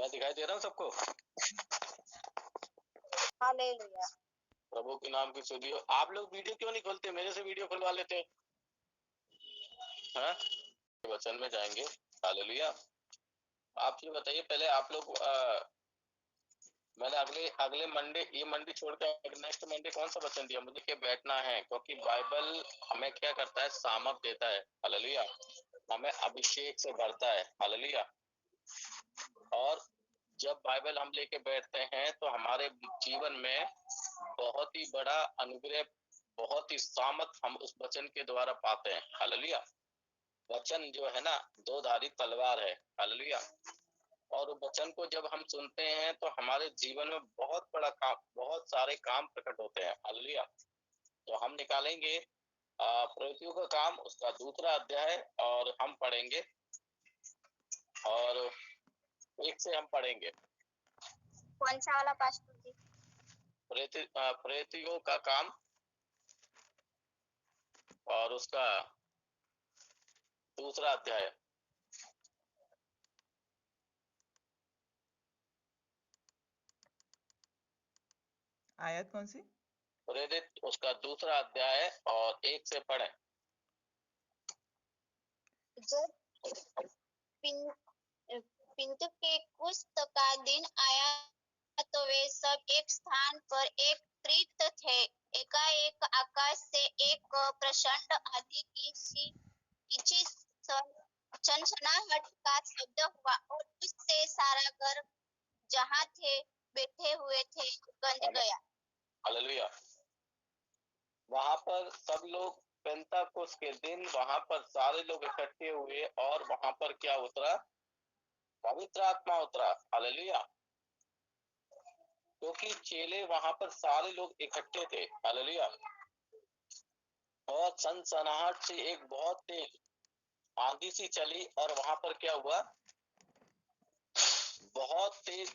मैं दिखाई दे रहा हूँ सबको? हालेलुया। प्रभु के नाम की स्तुति हो। आप लोग वीडियो क्यों नहीं खोलते? मेरे से वीडियो खुलवा लेते। हाँ, वचन में जाएंगे। हालेलुया। आप ये बताइए पहले, आप लोग मैंने अगले मंडे, ये मंडे छोड़ के नेक्स्ट मंडे कौन सा वचन दिया मुझे? कि बैठना है, क्योंकि बाइबल हमें क्या करता है? सामर्थ देता है। हालेलुया। हमें अभिषेक से भरता है। हालेलुया। और जब बाइबल हम लेके बैठते हैं तो हमारे जीवन में बहुत ही बड़ा अनुग्रह, बहुत ही सामर्थ हम उस वचन के द्वारा पाते हैं। हालेलुया। वचन जो है ना, दो धारी तलवार है। हालेलुया। और वचन को जब हम सुनते हैं तो हमारे जीवन में बहुत बड़ा काम, बहुत सारे काम प्रकट होते हैं। हालेलुया। तो हम निकालेंगे प्रवृत्तियों का काम, उसका दूसरा अध्याय, और हम पढ़ेंगे, और एक से हम पढ़ेंगे। कौन सा वाला पास्टर जी? प्रवृत्तियों का काम और उसका दूसरा अध्याय। आयत कौन सी? प्रेरित उसका दूसरा अध्याय और एक से पढ़ें। जब पिन्तुकेकुस्त का दिन आया तो वे सब एक स्थान पर एकत्रित थे। एकाएक आकाश से एक प्रचंड आंधी की सनसनाहट का शब्द हुआ और उससे सारा घर जहाँ थे बैठे हुए थे गंज गया। हालेलुया। वहां पर सब लोग, पेंताकुस्त के दिन वहां पर सारे लोग इकट्ठे हुए और वहां पर क्या उतरा? पवित्र आत्मा उतरा। हालेलुया। क्योंकि चेले वहां पर सारे लोग इकट्ठे थे। हालेलुया। और सनसनाहट से एक बहुत तेज आंधी सी चली और वहां पर क्या हुआ? बहुत तेज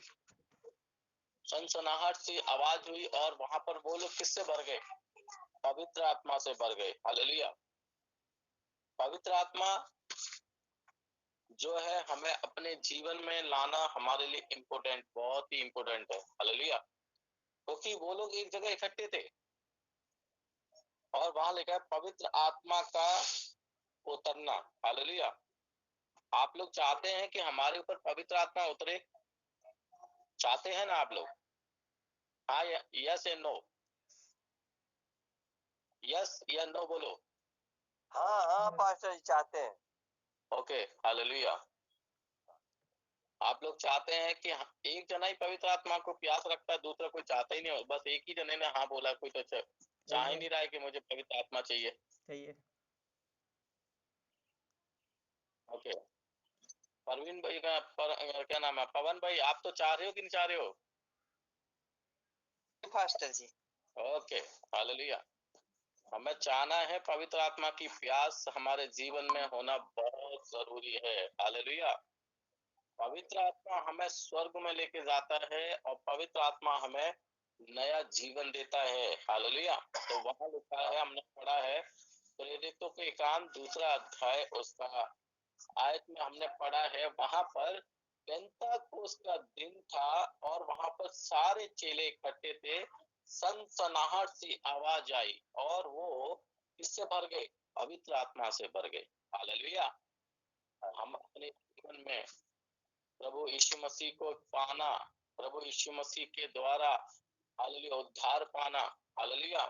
सनसनाहट सी आवाज हुई और वहां पर वो लोग किससे भर गए? पवित्र आत्मा से भर गए। हालेलुया। पवित्र आत्मा जो है हमें अपने जीवन में लाना हमारे लिए इम्पोर्टेंट, बहुत ही इम्पोर्टेंट है। हालेलुया। क्योंकि वो लोग एक जगह इकट्ठे थे और वहां लिखा है पवित्र आत्मा का उतरना। हालेलुया। आप लोग चाहते हैं कि हमारे ऊपर पवित्र आत्मा उतरे? चाहते हैं ना आप लोग? हाँ, यस या नो? यस या नो बोलो। हाँ पास्टर जी चाहते हैं। ओके। हालेलुया। आप लोग चाहते हैं कि एक जना ही पवित्र आत्मा को प्यास रखता है, दूसरा कोई चाहता ही नहीं हो? बस एक ही जने ने हाँ बोला, कोई तो चाह ही नहीं रहा है कि मुझे पवित्र आत्मा चाहिए। ओके। परवीन भाई का क्या नाम है? पवन भाई, आप तो चाह रहे हो कि नहीं चाह रहे हो? पास्टर जी। ओके। हालेलुया। हमें चाहना है, पवित्र आत्मा की प्यास हमारे जीवन में होना बहुत जरूरी है। हालेलुया। पवित्र आत्मा हमें स्वर्ग में लेके जाता है और पवित्र आत्मा हमें नया जीवन देता है। हालेलुया। तो वहां लिखा है, हमने पढ़ा है प्रेरितों के काम दूसरा अध्याय, उसका आयत में हमने पढ़ा है, वहां पर पेंतकुस्त का दिन था और वहां पर सारे चेले इकट्ठे थे। सनसनाहट सी आवाज आई और वो किससे भर गए? पवित्र आत्मा से भर गए। हालेलुया। हम अपने जीवन में प्रभु यीशु मसीह को पाना, प्रभु यीशु मसीह के द्वारा हालेलुया उद्धार पाना। हालेलुया।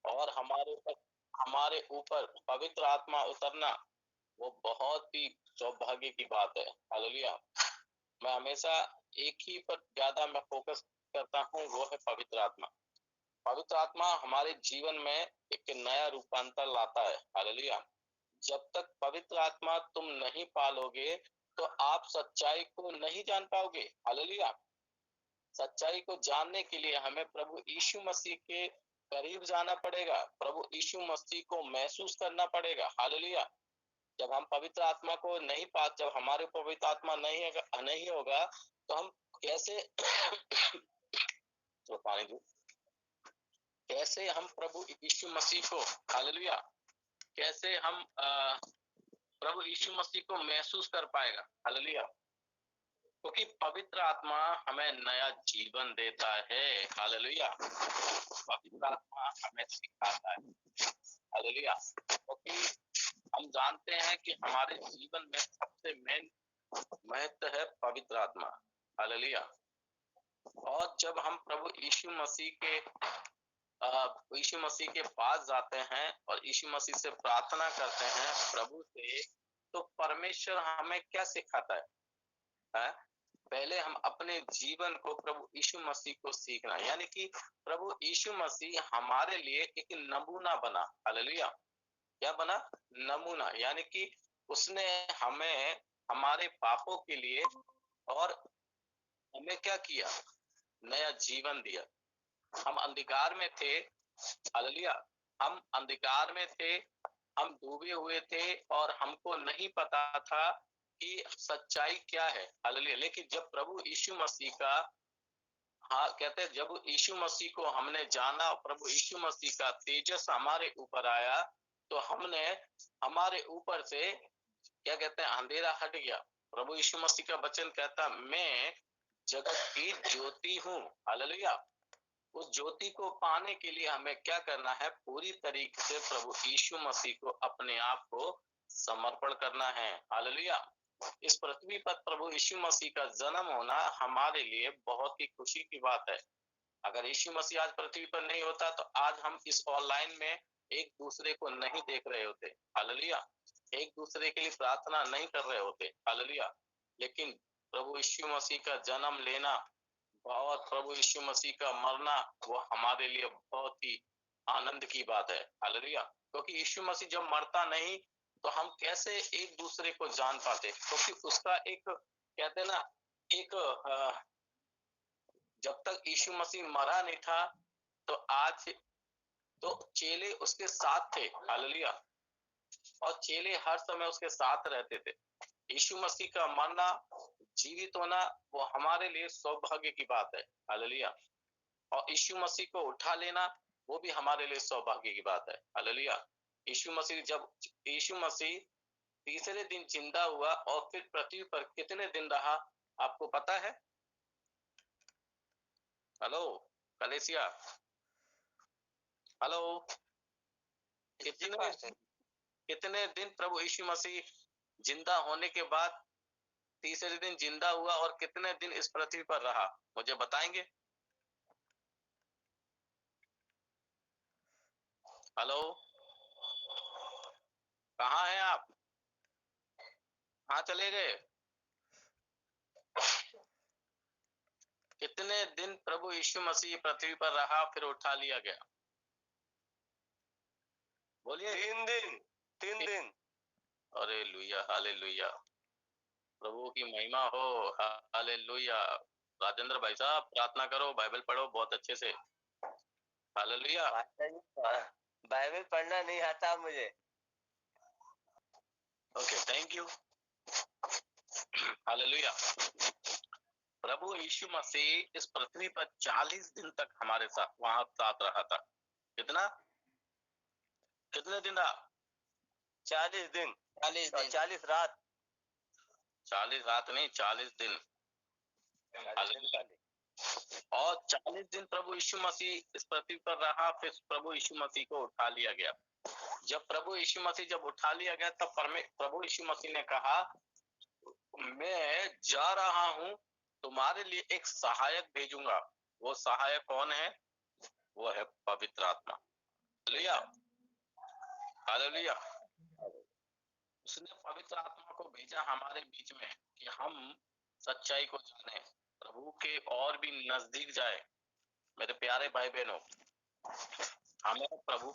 और हमारे ऊपर पवित्र आत्मा उतरना, वो बहुत ही सौभाग्य की बात है। हालेलुया। मैं हमेशा एक ही पर ज्यादा मैं फोकस करता हूँ, वो है पवित्र आत्मा। पवित्र आत्मा हमारे जीवन में एक नया रूपांतर लाता है। हालेलुया। जब तक पवित्र आत्मा तुम नहीं पालोगे तो आप सच्चाई को नहीं जान पाओगे। हालेलुया। सच्चाई को जानने के लिए हमें प्रभु यीशु मसीह के करीब जाना पड़ेगा, प्रभु यीशु मसीह को महसूस करना पड़ेगा। हालेलुया। जब हम पवित्र आत्मा को नहीं जब हमारे पवित्र आत्मा नहीं होगा तो हम कैसे तो पानी दो, कैसे हम प्रभु यीशु मसीह को, हालेलुया, कैसे हम प्रभु यीशु मसीह को महसूस कर पाएगा। हालेलुया। क्योंकि पवित्र आत्मा हमें नया जीवन देता है। हालेलुया। पवित्र आत्मा हमें सिखाता है। हालेलुया। क्योंकि हम जानते हैं कि हमारे जीवन में सबसे मेन महत्व है पवित्र आत्मा। हालेलुया। और जब हम प्रभु यीशु मसीह के पास जाते हैं और यीशु मसीह से प्रार्थना करते हैं प्रभु से, तो परमेश्वर हमें क्या सिखाता है? पहले हम अपने जीवन को प्रभु यीशु मसीह को सीखना, यानी कि प्रभु यीशु मसीह हमारे लिए एक नमूना बना। हालेलुया। क्या बना? नमूना। यानी कि उसने हमें हमारे पापों के लिए और हमें क्या किया? नया जीवन दिया। हम अंधकार में थे। हालेलुया। हम अंधकार में थे, हम डूबे हुए थे और हमको नहीं पता था कि सच्चाई क्या है। हालेलुया। लेकिन जब प्रभु यीशु मसीह का कहते हैं, जब यीशु मसीह को हमने जाना, प्रभु यीशु मसीह का तेजस हमारे ऊपर आया, तो हमने हमारे ऊपर से क्या कहते हैं, अंधेरा हट गया। प्रभु यीशु मसीह का वचन कहता, मैं जगत की ज्योति हूँ। हालेलुया। उस ज्योति को पाने के लिए हमें क्या करना है? पूरी तरीके से प्रभु यीशु मसीह को अपने आप को समर्पण करना है। हालेलुया। इस पृथ्वी पर प्रभु यीशु मसीह का जन्म होना हमारे लिए बहुत ही खुशी की बात है। अगर यीशु मसीह आज पृथ्वी पर नहीं होता तो आज हम इस ऑनलाइन में एक दूसरे को नहीं देख रहे होते। हालेलुया। एक दूसरे के लिए प्रार्थना नहीं कर रहे होते। हालेलुया। लेकिन प्रभु यीशु मसीह का जन्म लेना और प्रभु यीशु मसीह का मरना, वो हमारे लिए बहुत ही आनंद की बात है। हालेलुया। क्योंकि यीशु मसीह जब मरता नहीं तो हम कैसे एक दूसरे को जान पाते? क्योंकि उसका एक कहते हैं ना, एक जब तक यीशु मसीह मरा नहीं था तो आज तो चेले उसके साथ थे। हालेलुया। और चेले हर समय उसके साथ रहते थे। यीशु मसीह का मरना, जीवित होना, वो हमारे लिए सौभाग्य की बात है। हालेलुया। और यीशु मसीह को उठा लेना, वो भी हमारे लिए सौभाग्य की बात है। हालेलुया। जब यीशु मसीह तीसरे दिन जिंदा हुआ और फिर पृथ्वी पर कितने दिन रहा, आपको पता है? हेलो कलेसिया, हेलो। कितने दिन प्रभु यीशु मसीह जिंदा होने के बाद तीसरे दिन जिंदा हुआ और कितने दिन इस पृथ्वी पर रहा, मुझे बताएंगे? हेलो, कहाँ हैं आप? कहाँ चले गए? कितने दिन प्रभु यीशु मसीह पृथ्वी पर रहा फिर उठा लिया गया? बोलिए। 3 दिन। अरे लुया, हालेलुया। प्रभु की महिमा हो। हालेलुया। राजेंद्र भाई साहब प्रार्थना करो, बाइबल पढ़ो बहुत अच्छे से। हालेलुया। बाइबल पढ़ना नहीं आता मुझे। Okay, thank you. हालेलुया। प्रभु यीशु मसीह इस पृथ्वी पर 40 दिन तक हमारे साथ वहां साथ रहा था। कितने दिन रहा? 40 दिन। 40 रात। 40 रात नहीं, 40 दिन। और 40 दिन प्रभु यीशु मसीह इस पृथ्वी पर रहा, फिर प्रभु यीशु मसीह को उठा लिया गया। जब प्रभु यीशु मसीह जब उठा लिया गया तब प्रभु यीशु मसीह ने कहा, मैं जा रहा हूं, तुम्हारे लिए एक सहायक भेजूंगा। वो सहायक कौन है? वो है पवित्र आत्मा। हालेलुया। हालेलुया। उसने पवित्र आत्मा को भेजा हमारे बीच में कि हम सच्चाई को जाने, प्रभु के और भी नजदीक जाए। मेरे प्यारे भाई बहनों, हमें प्रभु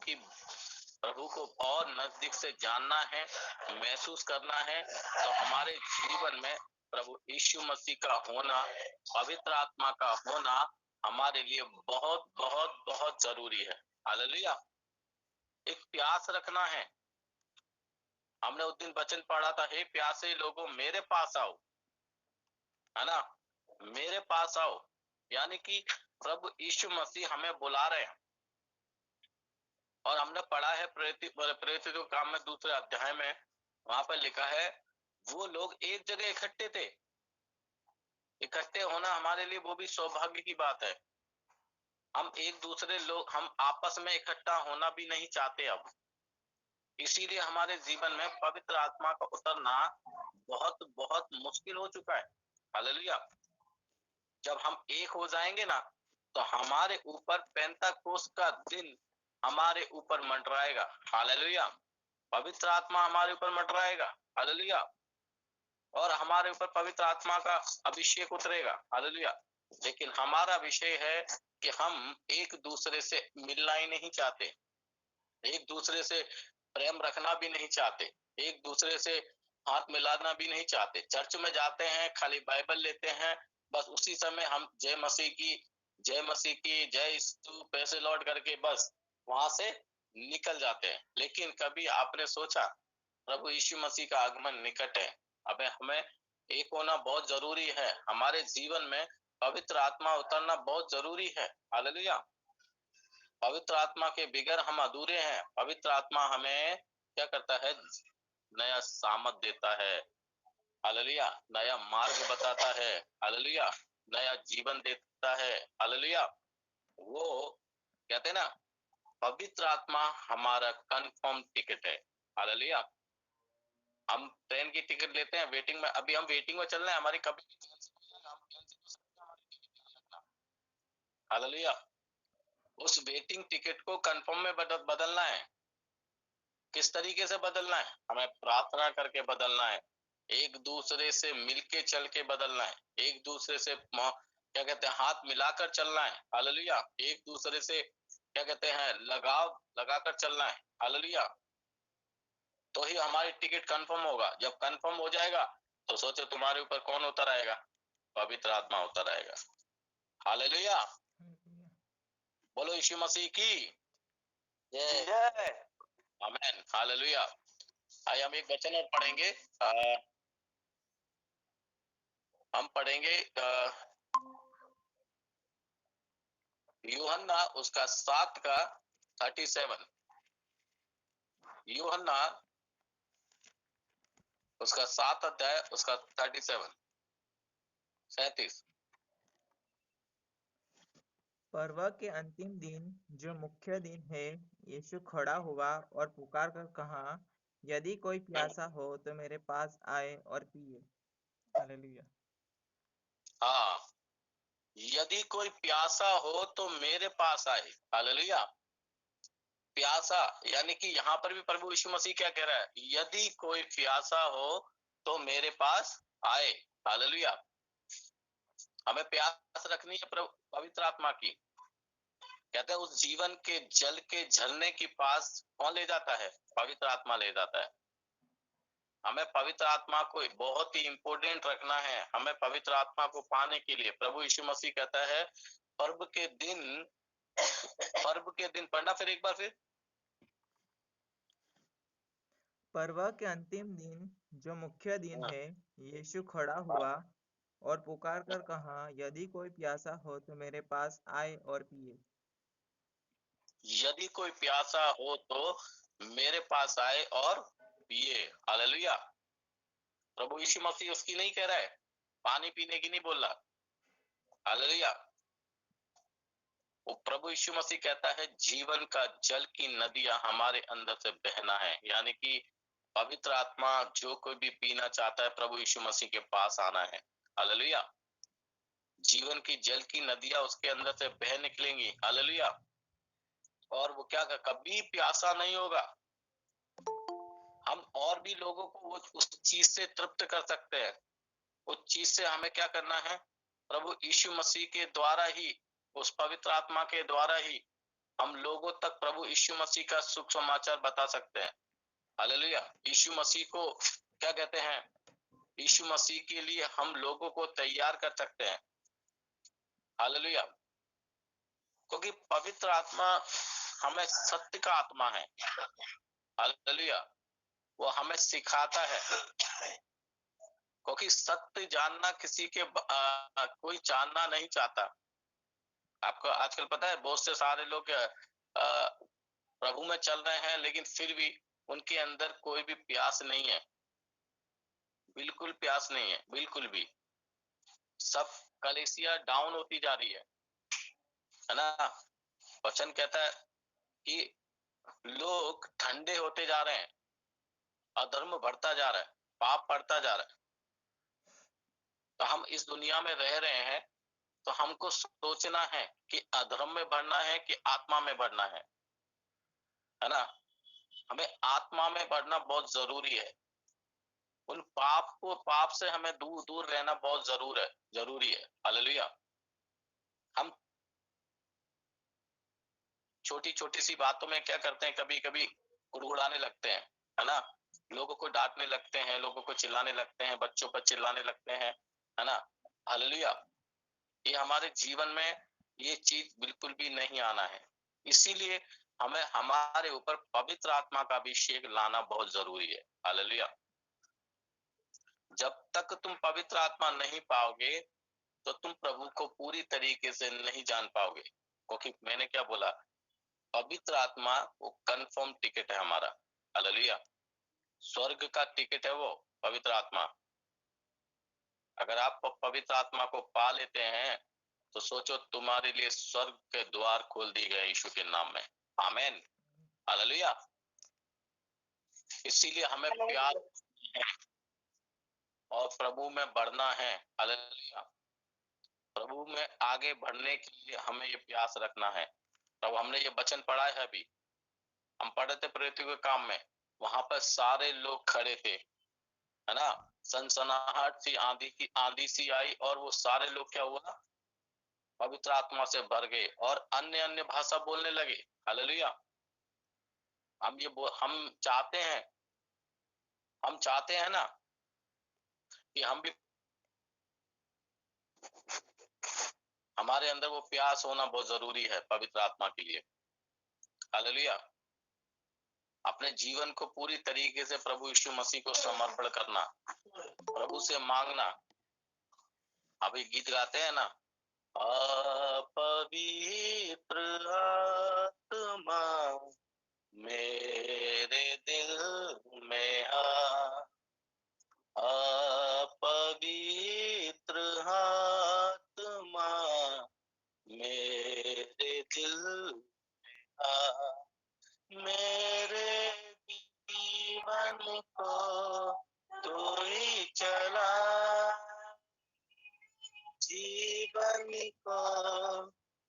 को और नजदीक से जानना है, महसूस करना है। तो हमारे जीवन में प्रभु यीशु मसीह का होना, पवित्र आत्मा का होना हमारे लिए बहुत बहुत बहुत जरूरी है। हालेलुया। एक प्यास रखना है। हमने उस दिन वचन पढ़ा था, हे प्यासे लोगों मेरे पास आओ, है ना, मेरे पास आओ। यानी कि प्रभु यीशु मसीह हमें बुला रहे हैं। और हमने पढ़ा है प्रेरितों के काम में 2 अध्याय में, वहां पर लिखा है वो लोग एक जगह इकट्ठे थे। इकट्ठे होना हमारे लिए वो भी सौभाग्य की बात है। हम एक दूसरे लोग, हम आपस में इकट्ठा होना भी नहीं चाहते अब। इसीलिए हमारे जीवन में पवित्र आत्मा का उतरना बहुत बहुत मुश्किल हो चुका है। हालेलुया। जब हम एक हो जाएंगे ना, तो हमारे ऊपर पेंतकोस्त का दिन हमारे ऊपर मंडराएगा। हालेलुया। पवित्र आत्मा हमारे ऊपर मंडराएगा। हालेलुया। और हमारे ऊपर पवित्र आत्मा का अभिषेक उतरेगा। हालेलुया। लेकिन हमारा विषय है कि हम एक दूसरे से मिलना ही नहीं चाहते, एक दूसरे से प्रेम रखना भी नहीं चाहते, एक दूसरे से हाथ मिलाना भी नहीं चाहते। चर्च में जाते हैं, खाली बाइबल लेते हैं, बस उसी समय हम जय मसीह की, जय मसीह की, जय यीशु, पैसे लौट करके बस वहां से निकल जाते हैं। लेकिन कभी आपने सोचा प्रभु यीशु मसीह का आगमन निकट है। अब हमें एक होना बहुत जरूरी है। हमारे जीवन में पवित्र आत्मा उतरना बहुत जरूरी है। हालेलुया। पवित्र आत्मा के बिगर हम अधूरे हैं। पवित्र आत्मा हमें क्या करता है? नया सामर्थ देता है। हालेलुया। नया मार्ग बताता है। हालेलुया। नया जीवन देता है। हालेलुया। वो कहते हैं ना, पवित्र आत्मा हमारा कंफर्म टिकट है। हालेलुया। हम ट्रेन की टिकट लेते हैं, वेटिंग में, अभी हम वेटिंग में चल रहे हैं, हमारी कभी हालेलुया। उस वेटिंग टिकट को कंफर्म में बदलना है। किस तरीके से बदलना है? हमें प्रार्थना करके बदलना है, एक दूसरे से मिलके चल के बदलना है, एक दूसरे से क्या कहते हैं, हाथ मिलाकर चलना है। हालेलुया। एक दूसरे से क्या कहते हैं, लगाव लगाकर चलना है। हालेलुया। तो ही हमारी टिकट कंफर्म होगा। जब कंफर्म हो जाएगा तो सोचो तुम्हारे ऊपर कौन उतर आएगा? पवित्र आत्मा उतर आएगा। हालेलुया। बोलो यीशु मसीह की जय। आमीन। हालेलुया। आइए हम एक वचन और पढ़ेंगे। हम पढ़ेंगे यूहन्ना उसका 7 का 37। यूहन्ना उसका 7 अध्याय उसका 37। पर्व के अंतिम दिन, जो मुख्य दिन है, यीशु खड़ा हुआ और पुकार कर कहा, यदि कोई प्यासा हो तो मेरे पास आए और पिए। हालेलुया। हाँ, यदि कोई प्यासा हो तो मेरे पास आए। हालेलुया। प्यासा यानी कि यहाँ पर भी प्रभु यीशु मसीह क्या कह रहा है? यदि कोई प्यासा हो तो मेरे पास आए। हालेलुया। हमें प्यास रखनी है प्रभु पवित्र आत्मा की। कहते हैं उस जीवन के जल के झरने के पास कौन ले जाता है? पवित्र आत्मा ले जाता है। हमें पवित्र आत्मा को बहुत ही इंपोर्टेंट रखना है। हमें पवित्र आत्मा को पाने के लिए प्रभु यीशु मसीह कहता है पर्व के दिन पढ़ना फिर एक बार फिर। पर्व के अंतिम दिन, जो मुख्य दिन है, यीशु खड़ा हुआ और पुकार कर कहा, यदि कोई प्यासा हो तो मेरे पास आए और पिए। यदि कोई प्यासा हो तो मेरे पास आए और पिए। हालेलुया। प्रभु यीशु मसीह उसकी नहीं कह रहा है, पानी पीने की नहीं बोल रहा। हालेलुया। वो प्रभु यीशु मसीह कहता है जीवन का जल की नदियां हमारे अंदर से बहना है। यानी कि पवित्र आत्मा जो कोई भी पीना चाहता है, प्रभु यीशु मसीह के पास आना है। हालेलुया। जीवन की जल की नदियां उसके अंदर से बह निकलेंगी। हालेलुया। और वो क्या कभी प्यासा नहीं होगा। हम और भी लोगों को वो उस चीज से तृप्त कर सकते हैं। उस चीज से हमें क्या करना है? प्रभु यीशु मसीह के द्वारा ही, उस पवित्र आत्मा के द्वारा ही हम लोगों तक प्रभु यीशु मसीह का सुख समाचार बता सकते हैं। हालेलुया। यीशु मसीह को क्या कहते हैं? यीशु मसीह के लिए हम लोगों को तैयार कर सकते हैं। हालेलुया। क्योंकि पवित्र आत्मा हमें सत्य का आत्मा है। हालेलुया। वो हमें सिखाता है, क्योंकि सत्य जानना किसी के कोई जानना नहीं चाहता। आपको आजकल पता है बहुत से सारे लोग प्रभु में चल रहे हैं, लेकिन फिर भी उनके अंदर कोई भी प्यास नहीं है। बिल्कुल प्यास नहीं है, बिल्कुल भी। सब कलीसिया डाउन होती जा रही है ना। वचन कहता है कि लोग ठंडे होते जा रहे हैं, अधर्म बढ़ता जा रहा है, पाप बढ़ता जा रहा है। तो हम इस दुनिया में रह रहे हैं, तो हमको सोचना है कि अधर्म में बढ़ना है कि आत्मा में बढ़ना है ना। हमें आत्मा में बढ़ना बहुत जरूरी है। उन पाप से हमें दूर दूर रहना बहुत जरूरी है। हालेलुया। हम छोटी छोटी सी बातों में क्या करते हैं, कभी कभी गुड़गुड़ाने लगते हैं, है ना। लोगों को डांटने लगते हैं, लोगों को चिल्लाने लगते हैं, बच्चों पर चिल्लाने लगते हैं, है ना। हालेलुया। ये हमारे जीवन में ये चीज बिल्कुल भी नहीं आना है। इसीलिए हमें हमारे ऊपर पवित्र आत्मा का अभिषेक लाना बहुत जरूरी है। हालेलुया। जब तक तुम पवित्र आत्मा नहीं पाओगे तो तुम प्रभु को पूरी तरीके से नहीं जान पाओगे। क्योंकि मैंने क्या बोला, पवित्र आत्मा वो कंफर्म टिकट है हमारा। हालेलुया। स्वर्ग का टिकट है वो पवित्र आत्मा। अगर आप पवित्र आत्मा को पा लेते हैं तो सोचो तुम्हारे लिए स्वर्ग के द्वार खोल दिए गए यीशु के नाम में। आमीन। हालेलुया। इसीलिए हमें प्यार और प्रभु में बढ़ना है। हालेलुया। प्रभु में आगे बढ़ने के लिए हमें ये प्यास रखना है। तब हमने ये वचन पढ़ा है, अभी हम पढ़े थे प्रेरितों के काम में, वहां पर सारे लोग खड़े थे, है ना। सनसनाहट सी आंधी सी आई और वो सारे लोग क्या हुआ, पवित्र आत्मा से भर गए और अन्य अन्य भाषा बोलने लगे। हालेलुया। हम चाहते हैं ना कि हम भी, हमारे अंदर वो प्यास होना बहुत जरूरी है पवित्र आत्मा के लिए। हालेलुया। अपने जीवन को पूरी तरीके से प्रभु यीशु मसीह को समर्पण करना, प्रभु से मांगना। अभी गीत गाते हैं ना, पवित्र आत्मा मेरे दिल में आ, पवित्र आत्मा मेरे दिल में आ, मेरे जीवन को तू ही चला, जीवन को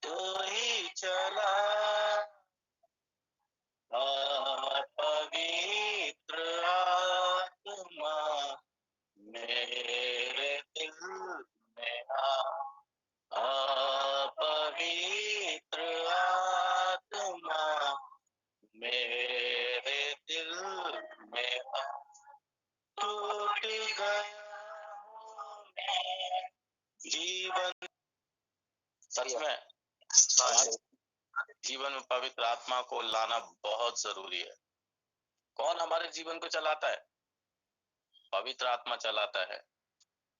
तू ही चला। पवित्र आत्मा मेरे दिल में आ, पवित्र आत्मा मेरे दिल में आ। टूट गया हूँ मैं जीवन, सच में जीवन में पवित्र आत्मा को लाना बहुत जरूरी है। कौन हमारे जीवन को चलाता है? पवित्र आत्मा चलाता है।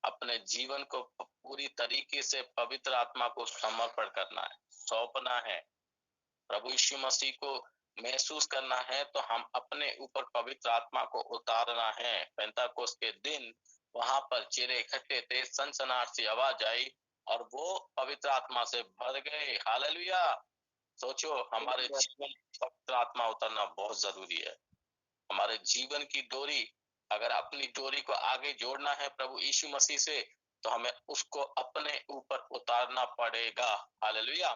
अपने जीवन को पूरी तरीके से पवित्र आत्मा को समर्पण करना है, सौंपना है, प्रभु यीशु मसीह को महसूस करना है। तो हम अपने ऊपर पवित्र आत्मा को उतारना है। पेंताकोस्त के दिन वहां पर चेले इकट्ठे थे, सनसनाहट सी आवाज आई और वो पवित्र आत्मा से भर गए। हालेलुया। सोचो, हमारे जीवन में पवित्र आत्मा उतरना बहुत जरूरी है। हमारे जीवन की डोरी, अगर अपनी डोरी को आगे जोड़ना है प्रभु यीशु मसीह से, तो हमें उसको अपने ऊपर उतारना पड़ेगा। हालेलुया।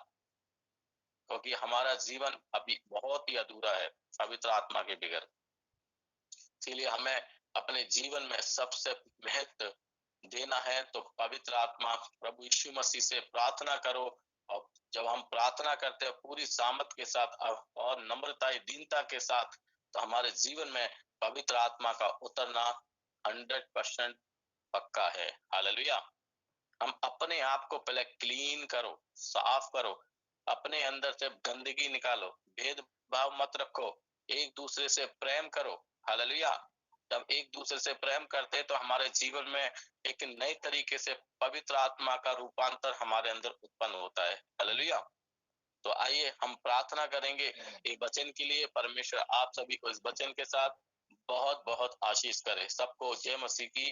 क्योंकि हमारा जीवन अभी बहुत ही अधूरा है पवित्र आत्मा के बगैर। इसीलिए हमें अपने जीवन में सबसे महत्व देना है। तो पवित्र आत्मा, प्रभु यीशु मसीह से प्रार्थना करो। और जब हम प्रार्थना करते हैं पूरी सामर्थ के साथ और नम्रता दीनता के साथ, तो हमारे जीवन में पवित्र आत्मा का उतरना 100% पक्का है। हालेलुया। हम अपने आप को पहले क्लीन करो, साफ करो, अपने अंदर से गंदगी निकालो, भेदभाव मत रखो, एक दूसरे से प्रेम करो। हालेलुया। जब एक दूसरे से प्रेम करते हैं तो हमारे जीवन में एक नए तरीके से पवित्र आत्मा का रूपांतर हमारे अंदर उत्पन्न होता है। हालेलुया। तो आइए हम प्रार्थना करेंगे एक वचन के लिए। परमेश्वर आप सभी को इस वचन के साथ बहुत बहुत आशीष करे। सबको जय मसीह की।